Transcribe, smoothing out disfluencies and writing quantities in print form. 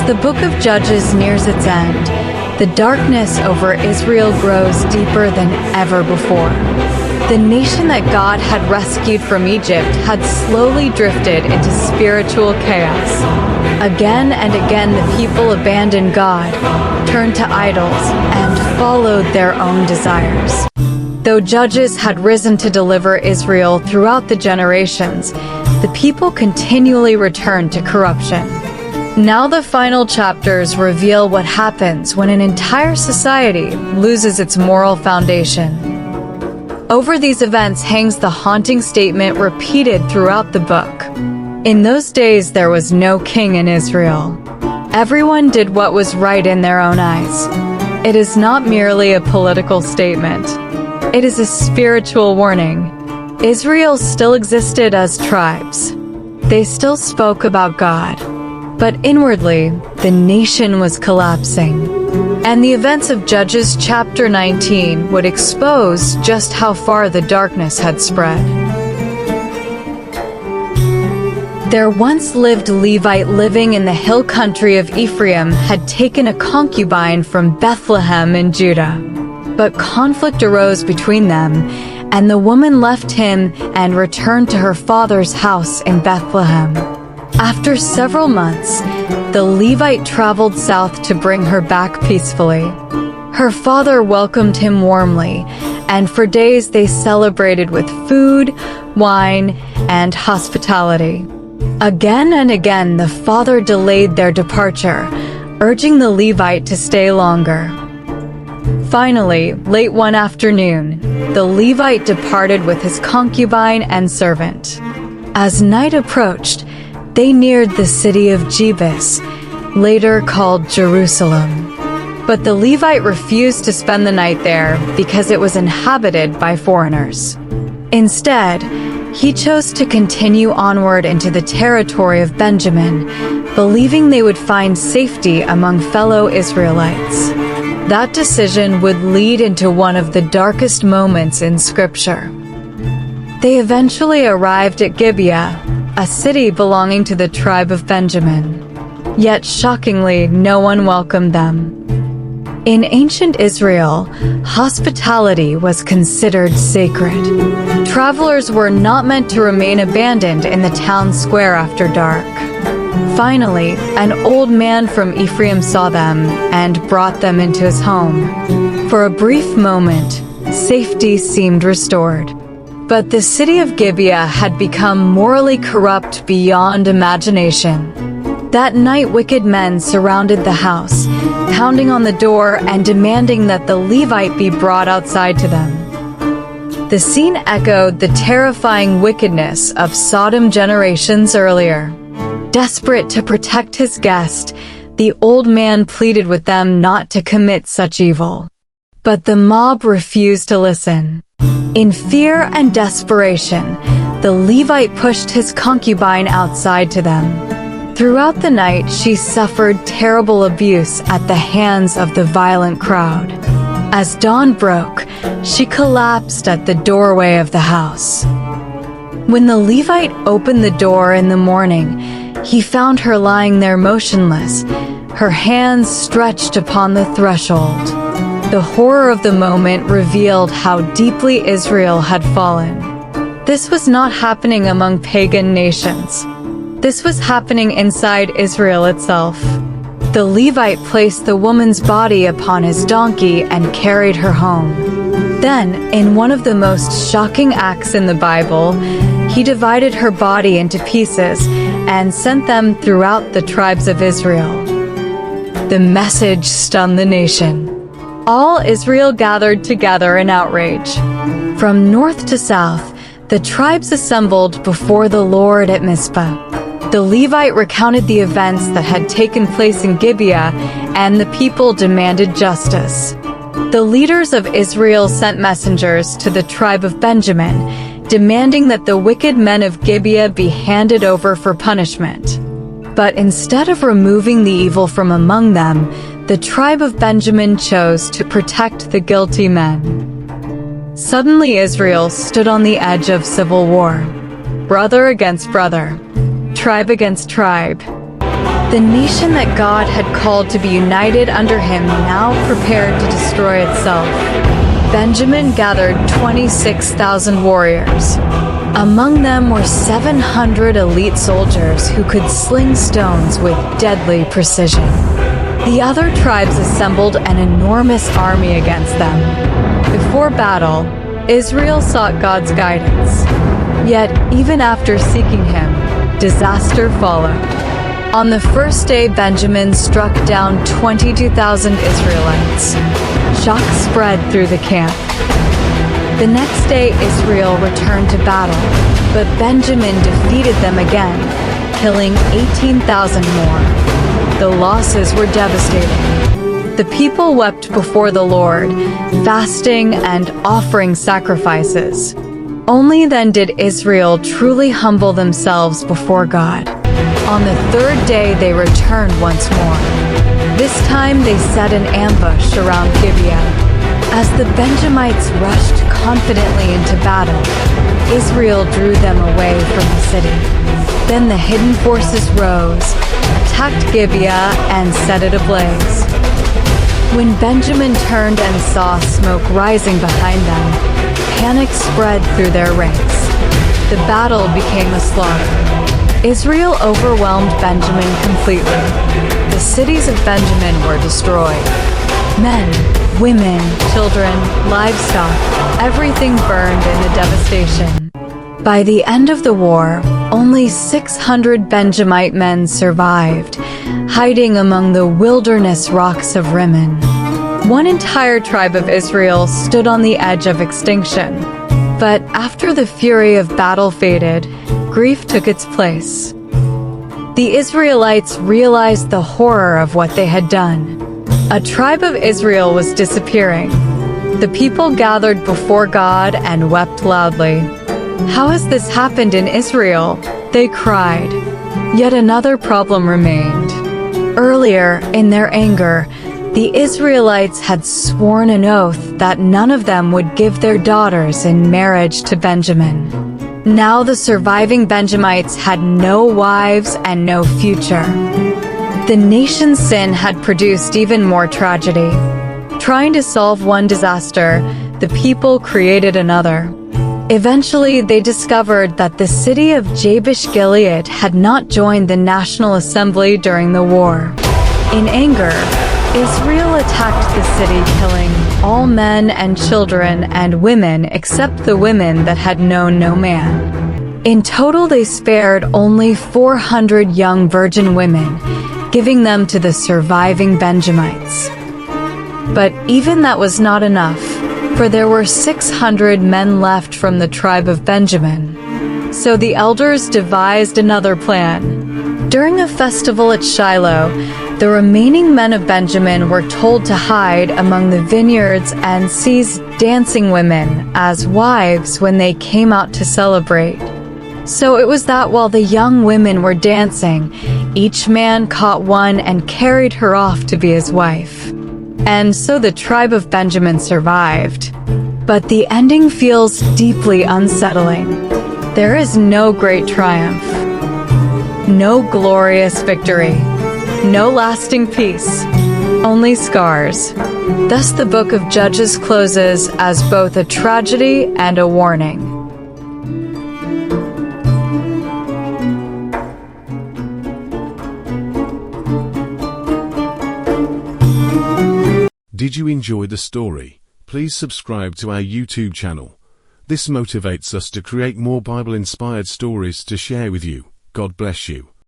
the book of Judges nears its end, the darkness over Israel grows deeper than ever before. The nation that God had rescued from Egypt had slowly drifted into spiritual chaos. Again and again the people abandoned God, turned to idols, and followed their own desires. Though judges had risen to deliver Israel throughout the generations, the people continually returned to corruption. Now the final chapters reveal what happens when an entire society loses its moral foundation. Over these events hangs the haunting statement repeated throughout the book. In those days there was no king in Israel. Everyone did what was right in their own eyes. It is not merely a political statement. It is a spiritual warning. Israel still existed as tribes. They still spoke about God. But inwardly, the nation was collapsing. And the events of Judges chapter 19 would expose just how far the darkness had spread. There once lived Levite living in the hill country of Ephraim had taken a concubine from Bethlehem in Judah. But conflict arose between them, and the woman left him and returned to her father's house in Bethlehem. After several months, the Levite traveled south to bring her back peacefully. Her father welcomed him warmly, and for days they celebrated with food, wine, and hospitality. Again and again the father delayed their departure, urging the Levite to stay longer. Finally, late one afternoon, the Levite departed with his concubine and servant. As night approached, they neared the city of Gibeah, later called Jerusalem. But the Levite refused to spend the night there because it was inhabited by foreigners. Instead, he chose to continue onward into the territory of Benjamin, believing they would find safety among fellow Israelites. That decision would lead into one of the darkest moments in Scripture. They eventually arrived at Gibeah, a city belonging to the tribe of Benjamin. Yet shockingly, no one welcomed them. In ancient Israel, hospitality was considered sacred. Travelers were not meant to remain abandoned in the town square after dark. Finally, an old man from Ephraim saw them and brought them into his home. For a brief moment, safety seemed restored. But the city of Gibeah had become morally corrupt beyond imagination. That night wicked men surrounded the house, pounding on the door and demanding that the Levite be brought outside to them. The scene echoed the terrifying wickedness of Sodom generations earlier. Desperate to protect his guest, the old man pleaded with them not to commit such evil. But the mob refused to listen. In fear and desperation, the Levite pushed his concubine outside to them. Throughout the night, she suffered terrible abuse at the hands of the violent crowd. As dawn broke, she collapsed at the doorway of the house. When the Levite opened the door in the morning, he found her lying there motionless, her hands stretched upon the threshold. The horror of the moment revealed how deeply Israel had fallen. This was not happening among pagan nations. This was happening inside Israel itself. The Levite placed the woman's body upon his donkey and carried her home. Then, in one of the most shocking acts in the Bible, he divided her body into pieces and sent them throughout the tribes of Israel. The message stunned the nation. All Israel gathered together in outrage. From north to south, the tribes assembled before the Lord at Mizpah. The Levite recounted the events that had taken place in Gibeah, and the people demanded justice. The leaders of Israel sent messengers to the tribe of Benjamin, demanding that the wicked men of Gibeah be handed over for punishment. But instead of removing the evil from among them, the tribe of Benjamin chose to protect the guilty men. Suddenly Israel stood on the edge of civil war. Brother against brother. Tribe against tribe. The nation that God had called to be united under him now prepared to destroy itself. Benjamin gathered 26,000 warriors. Among them were 700 elite soldiers who could sling stones with deadly precision. The other tribes assembled an enormous army against them. Before battle, Israel sought God's guidance. Yet, even after seeking him, disaster followed. On the first day, Benjamin struck down 22,000 Israelites. Shock spread through the camp. The next day, Israel returned to battle, but Benjamin defeated them again, killing 18,000 more. The losses were devastating. The people wept before the Lord, fasting and offering sacrifices. Only then did Israel truly humble themselves before God. On the third day, they returned once more. This time, they set an ambush around Gibeah. As the Benjamites rushed confidently into battle, Israel drew them away from the city. Then the hidden forces rose, attacked Gibeah, and set it ablaze. When Benjamin turned and saw smoke rising behind them, panic spread through their ranks. The battle became a slaughter. Israel overwhelmed Benjamin completely. The cities of Benjamin were destroyed. Men, women, children, livestock, everything burned in the devastation. By the end of the war, only 600 Benjamite men survived, hiding among the wilderness rocks of Rimmon. One entire tribe of Israel stood on the edge of extinction. But after the fury of battle faded, grief took its place. The Israelites realized the horror of what they had done. A tribe of Israel was disappearing. The people gathered before God and wept loudly. "How has this happened in Israel?" they cried. Yet another problem remained. Earlier, in their anger, the Israelites had sworn an oath that none of them would give their daughters in marriage to Benjamin. Now the surviving Benjamites had no wives and no future. The nation's sin had produced even more tragedy. Trying to solve one disaster, the people created another. Eventually, they discovered that the city of Jabesh-Gilead had not joined the National Assembly during the war. In anger, Israel attacked the city, killing all men and children and women except the women that had known no man. In total, they spared only 400 young virgin women, giving them to the surviving Benjamites. But even that was not enough, for there were 600 men left from the tribe of Benjamin. So the elders devised another plan. During a festival at Shiloh, the remaining men of Benjamin were told to hide among the vineyards and seize dancing women as wives when they came out to celebrate. So it was that while the young women were dancing, each man caught one and carried her off to be his wife. And so the tribe of Benjamin survived. But the ending feels deeply unsettling. There is no great triumph, no glorious victory, no lasting peace, only scars. Thus the book of Judges closes as both a tragedy and a warning. Did you enjoy the story? Please subscribe to our YouTube channel. This motivates us to create more Bible-inspired stories to share with you. God bless you.